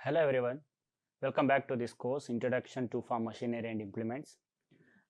Hello everyone, welcome back to this course Introduction to Farm Machinery and Implements.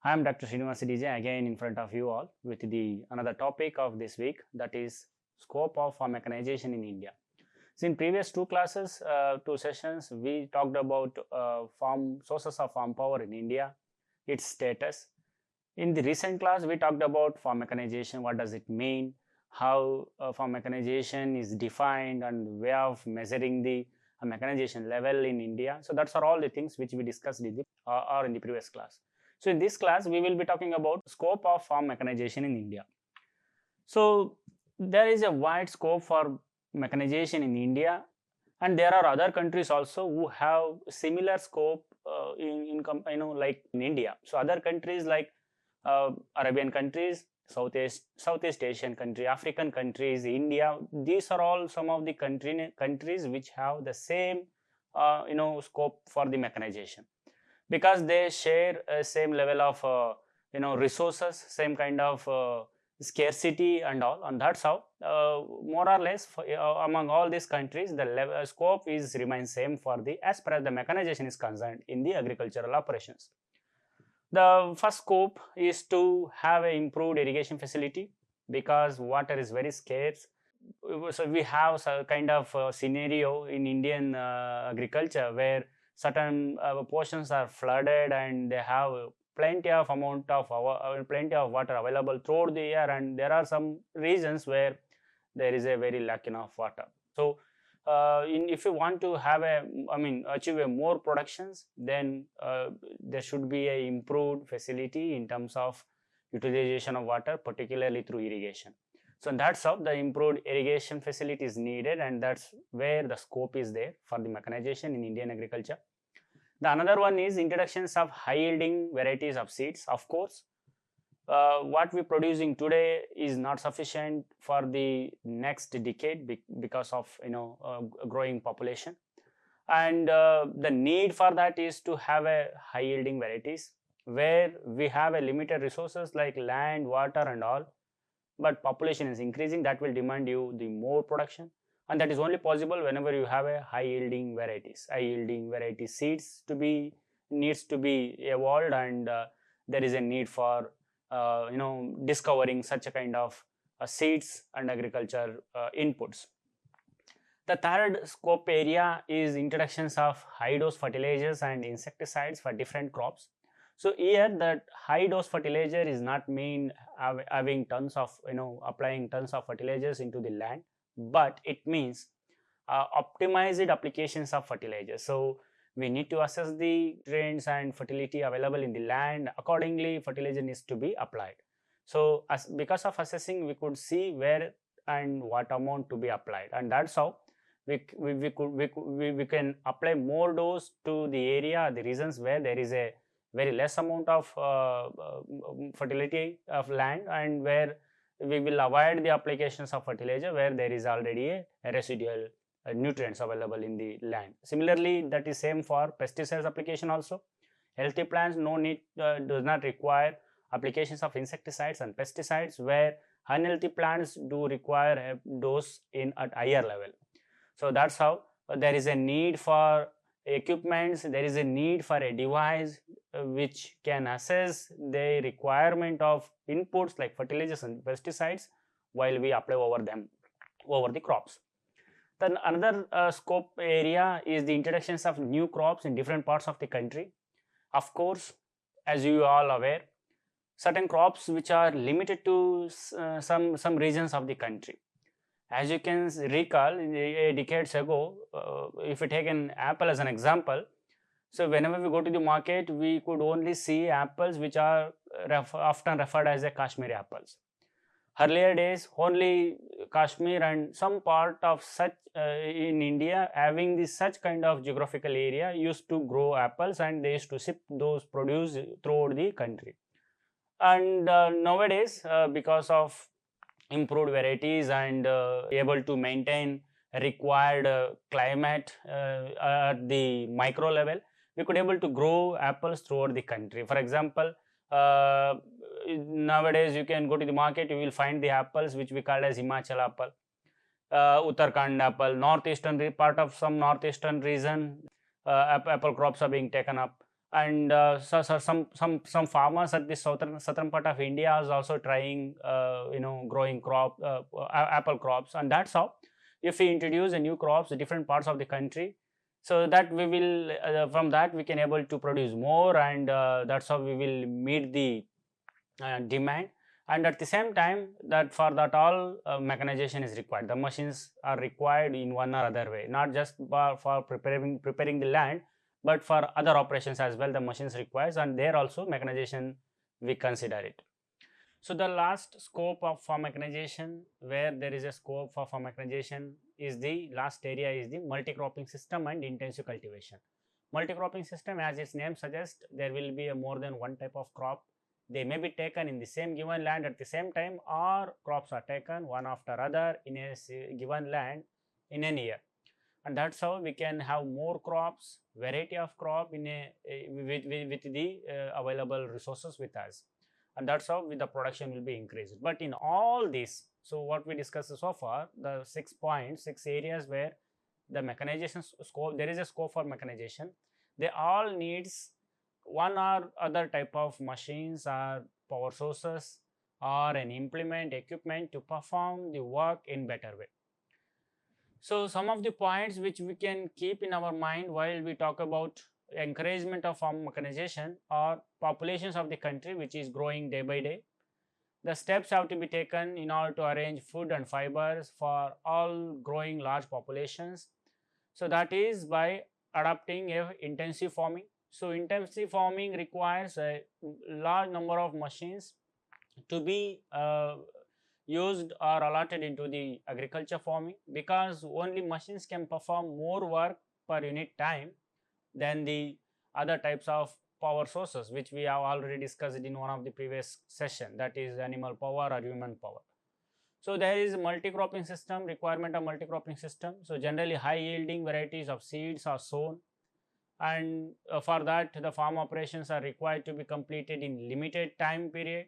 I am Dr. Srinivas DJ again in front of you all with the another topic of this week, that is scope of farm mechanization in India. So in previous two classes, two sessions, we talked about farm sources of farm power in India, its status. In the recent class, we talked about farm mechanization, what does it mean, how farm mechanization is defined and way of measuring the mechanization level in India. So that's are all the things which we discussed in the or in the previous class. So in this class, we will be talking about scope of farm mechanization in India. So there is a wide scope for mechanization in India, and there are other countries also who have similar scope like in India. So other countries like Arabian countries, Southeast Asian country, African countries, India. These are all some of the countries which have the same scope for the mechanization, because they share same level of resources, same kind of scarcity and all, and that's how more or less among all these countries the level scope is remains same for the as far as the mechanization is concerned in the agricultural operations. The first scope is to have an improved irrigation facility, because water is very scarce. So we have some kind of scenario in Indian agriculture where certain portions are flooded and they have plenty of plenty of water available throughout the year, and there are some regions where there is a very lacking of water. So if you want to have achieve a more productions, then there should be a improved facility in terms of utilization of water, particularly through irrigation. So that's how the improved irrigation facility is needed, and that's where the scope is there for the mechanization in Indian agriculture. The another one is introductions of high yielding varieties of seeds. Of course, what we producing today is not sufficient for the next decade because of growing population, and the need for that is to have a high yielding varieties where we have a limited resources like land, water and all, but population is increasing. That will demand you the more production, and that is only possible whenever you have a high yielding varieties. High yielding variety seeds needs to be evolved, and there is a need for discovering such a kind of seeds and agriculture inputs. The third scope area is introductions of high dose fertilizers and insecticides for different crops. So here that high dose fertilizer is not mean having tons of applying tons of fertilizers into the land, but it means optimized applications of fertilizers. So we need to assess the nutrients and fertility available in the land. Accordingly, fertilizer needs to be applied. So because of assessing, we could see where and what amount to be applied, and that's how we can apply more dose to the area, the regions where there is a very less amount of fertility of land, and where we will avoid the applications of fertilizer where there is already a residual nutrients available in the land. Similarly, that is same for pesticides application also. Healthy plants does not require applications of insecticides and pesticides, where unhealthy plants do require a dose at higher level. So that's how there is a need for equipments, there is a need for a device which can assess the requirement of inputs like fertilizers and pesticides while we apply over the crops. Then another scope area is the introductions of new crops in different parts of the country. Of course, as you are all aware, certain crops which are limited to some regions of the country. As you can recall, decades ago, if we take an apple as an example, so whenever we go to the market, we could only see apples which are often referred as a Kashmiri apples. Earlier days, only Kashmir and some part of such in India having this such kind of geographical area used to grow apples, and they used to ship those produce throughout the country. And nowadays, because of improved varieties and able to maintain required climate at the micro level, we could able to grow apples throughout the country. For example, nowadays you can go to the market, you will find the apples which we call as Himachal apple. Uttarakhand apple, northeastern part of some northeastern region, apple crops are being taken up, and some farmers at the southern part of India is also trying growing apple crops, and that's how if we introduce a new crops in different parts of the country, so that we will from that we can able to produce more, and that's how we will meet the demand. And at the same time, that for that all mechanization is required, the machines are required in one or other way, not just for preparing the land, but for other operations as well the machines requires, and there also mechanization we consider it. So the last scope of farm mechanization, where there is a scope for farm mechanization, is the last area is the multi-cropping system and intensive cultivation. Multi-cropping system, as its name suggests, there will be a more than one type of crop. They may be taken in the same given land at the same time, or crops are taken one after other in a given land in a year. And that's how we can have more crops, variety of crop in a with the available resources with us, and that's how the production will be increased. But in all this, so what we discussed so far, the 6 points, 6 areas where the mechanization scope, there is a scope for mechanization, they all needs one or other type of machines or power sources or an implement equipment to perform the work in better way. So some of the points which we can keep in our mind while we talk about encouragement of farm mechanization or populations of the country which is growing day by day. The steps have to be taken in order to arrange food and fibers for all growing large populations. So that is by adopting a intensive farming. So intensive farming requires a large number of machines to be used or allotted into the agriculture farming, because only machines can perform more work per unit time than the other types of power sources which we have already discussed in one of the previous session, that is animal power or human power. So there is multi-cropping system, requirement of multi-cropping system. So generally high yielding varieties of seeds are sown, and for that the farm operations are required to be completed in limited time period,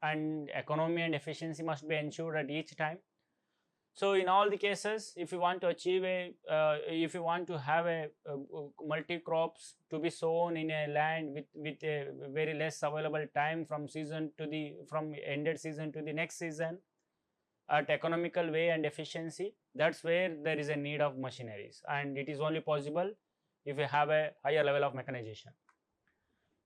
and economy and efficiency must be ensured at each time. So in all the cases, if you want to achieve if you want to have a multi crops to be sown in a land with a very less available time from ended season to the next season at economical way and efficiency, that's where there is a need of machineries, and it is only possible if you have a higher level of mechanization.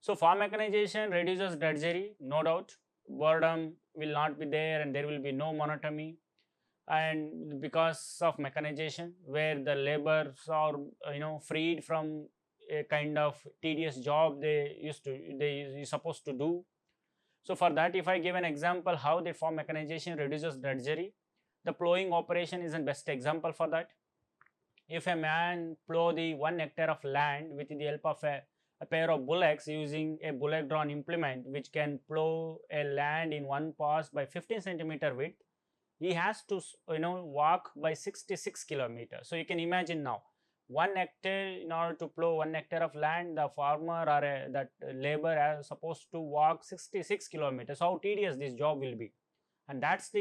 So farm mechanization reduces drudgery, no doubt. Boredom will not be there, and there will be no monotony. And because of mechanization, where the laborers are freed from a kind of tedious job they supposed to do. So for that, if I give an example how the farm mechanization reduces drudgery, the plowing operation is the best example for that. If a man plow the 1 hectare of land with the help of a pair of bullocks using a bullock drawn implement which can plow a land in one pass by 15 centimeter width, he has to walk by 66 kilometers. So you can imagine now 1 hectare, in order to plow 1 hectare of land, the farmer or that labor is supposed to walk 66 kilometers. How tedious this job will be, and that's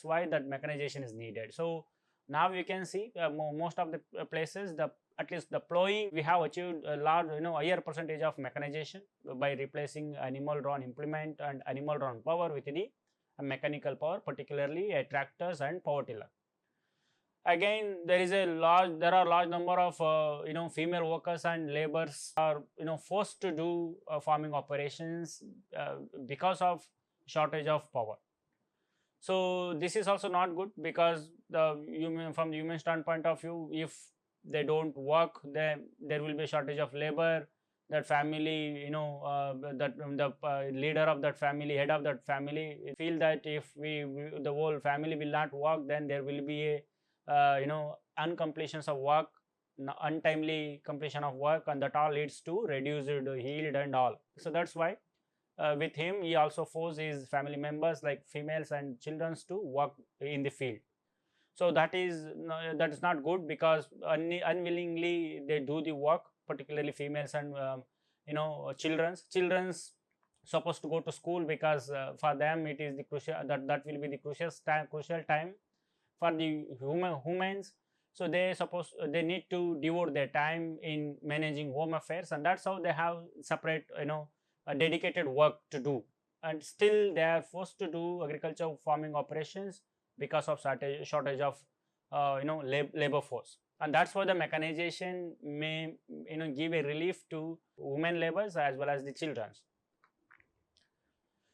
why that mechanization is needed. So now you can see most of the places, at least the plowing, we have achieved a large higher percentage of mechanization by replacing animal drawn implement and animal drawn power with the mechanical power, particularly tractors and power tiller. Again, there are large number of female workers and laborers are forced to do farming operations because of shortage of power. So this is also not good, because from the human standpoint of view, if they don't work, then there will be a shortage of labor. That family, that the leader of that family, head of that family, feel that if the whole family will not work, then there will be a uncompletions of work, untimely completion of work, and that all leads to reduced yield and all. So that's why with him, he also forced his family members like females and children to work in the field. So that is not good, because unwillingly they do the work, particularly females and children's supposed to go to school, because for them it is the crucial that will be the crucial time for the humans. So they need to devote their time in managing home affairs, and that's how they have separate, a dedicated work to do. And still they are forced to do agriculture farming operations because of shortage of labor force. And that's why the mechanization may give a relief to women laborers as well as the children's.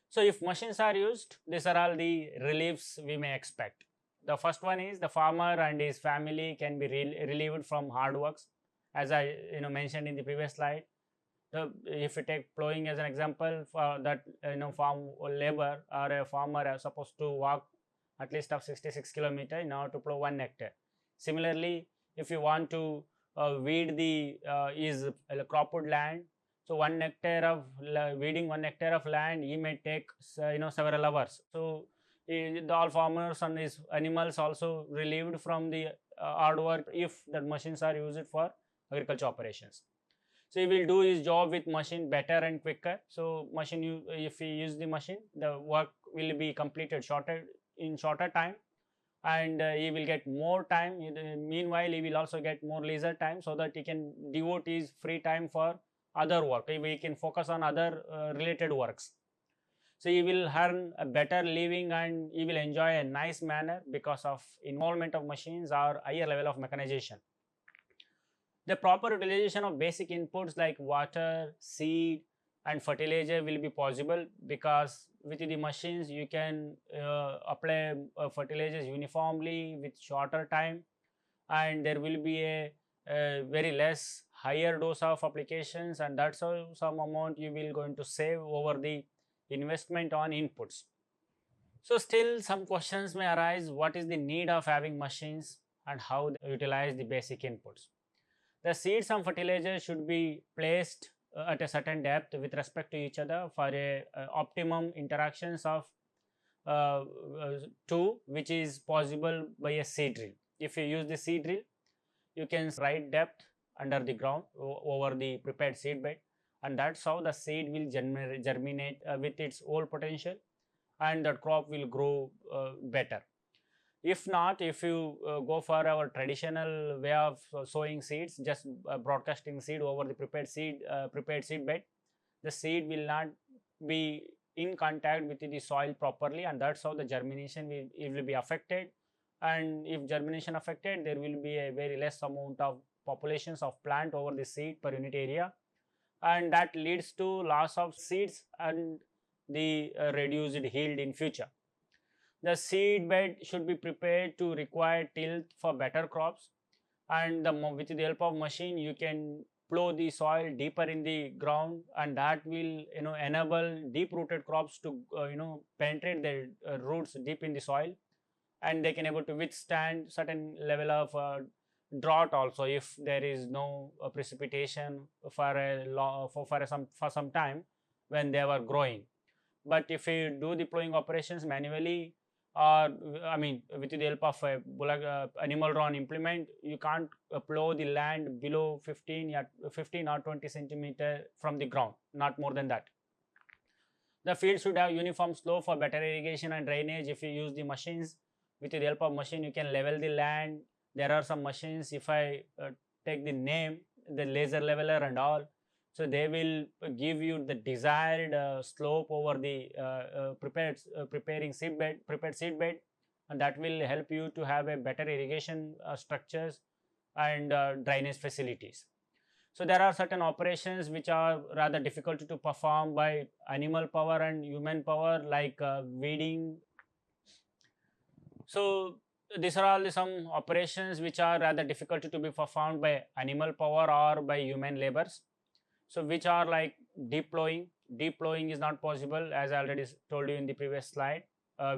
So if machines are used, these are all the reliefs we may expect. The first one is the farmer and his family can be relieved from hard works. As I mentioned in the previous slide, if you take plowing as an example, for that farm labor or a farmer are supposed to walk at least of 66 kilometers in order to plow 1 hectare. Similarly, if you want to weed the cropped land, so 1 hectare of weeding 1 hectare of land, he may take several hours. So the all farmers and his animals also relieved from the hard work if the machines are used for agriculture operations. So he will do his job with machine better and quicker. So if he use the machine, the work will be completed in shorter time, and he will get more time. Meanwhile, he will also get more leisure time, so that he can devote his free time for other work. He can focus on other related works. So he will earn a better living and he will enjoy a nice manner because of involvement of machines or higher level of mechanization. The proper utilization of basic inputs like water, seed and fertilizer will be possible, because with the machines you can apply fertilizers uniformly with shorter time, and there will be a very less higher dose of applications, and that's how some amount you will going to save over the investment on inputs. So still some questions may arise: what is the need of having machines and how they utilize the basic inputs? The seeds and fertilizers should be placed at a certain depth with respect to each other for a optimum interactions of two, which is possible by a seed drill. If you use the seed drill, you can right depth under the ground over the prepared seed bed, and that's how the seed will germinate with its whole potential, and the crop will grow better. If not, if you go for our traditional way of sowing seeds, just broadcasting seed over the prepared seed bed, the seed will not be in contact with the soil properly, and that's how the germination will be affected. And if germination affected, there will be a very less amount of populations of plant over the seed per unit area, and that leads to loss of seeds and the reduced yield in future. The seed bed should be prepared to require tilth for better crops, and with the help of machine you can plow the soil deeper in the ground, and that will enable deep rooted crops to penetrate their roots deep in the soil, and they can able to withstand certain level of drought also if there is no precipitation for some time when they were growing. But if you do the plowing operations manually, or with the help of a animal drawn implement, you can't plow the land below 15 or 20 centimeter from the ground, not more than that. The field should have uniform slope for better irrigation and drainage. If you use the machines, with the help of machine you can level the land. There are some machines, if I take the name, the laser leveler and all, so they will give you the desired slope over the prepared seed bed, and that will help you to have a better irrigation structures and drainage facilities. So there are certain operations which are rather difficult to perform by animal power and human power, like weeding. So these are all some operations which are rather difficult to be performed by animal power or by human labors. So which are like deep plowing. Deep plowing is not possible, as I already told you in the previous slide.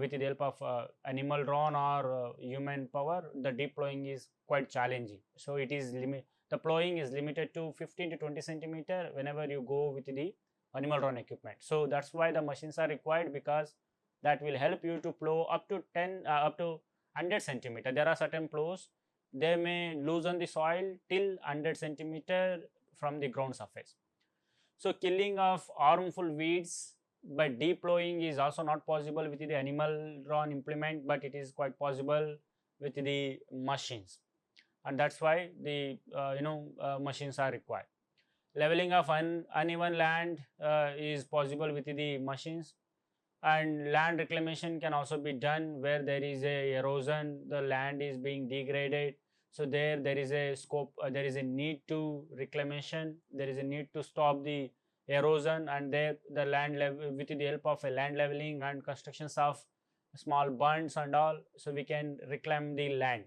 With the help of animal drawn or human power, the deep plowing is quite challenging. So it is the plowing is limited to 15 to 20 centimeter whenever you go with the animal drawn equipment. So that's why the machines are required, because that will help you to plow up to 100 centimeter. There are certain plows, they may loosen the soil till 100 centimeter from the ground surface. So killing of harmful weeds by deep plowing is also not possible with the animal drawn implement, but it is quite possible with the machines, and that's why the machines are required. Leveling of uneven land is possible with the machines, and land reclamation can also be done where there is a erosion, the land is being degraded. So there is a scope, there is a need to reclamation, there is a need to stop the erosion, and there the land level with the help of a land leveling and constructions of small bunds and all, so we can reclaim the land.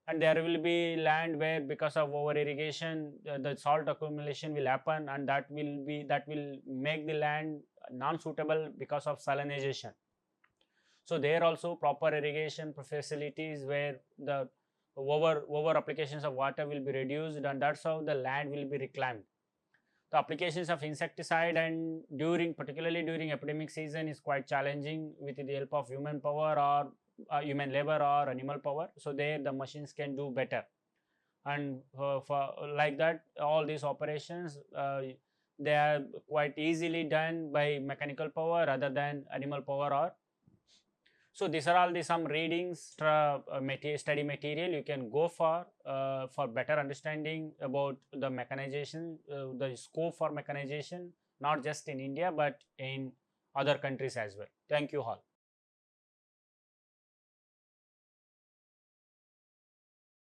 And there will be land where because of over irrigation the salt accumulation will happen, and that will make the land non suitable because of salinization. So there also proper irrigation facilities where the over applications of water will be reduced, and that's how the land will be reclaimed. The applications of insecticide and particularly during epidemic season is quite challenging with the help of human power or human labor or animal power. So there the machines can do better, and for like that all these operations they are quite easily done by mechanical power rather than animal power. Or so these are all the some readings, study material you can go for better understanding about the mechanization, the scope for mechanization, not just in India but in other countries as well. Thank you all.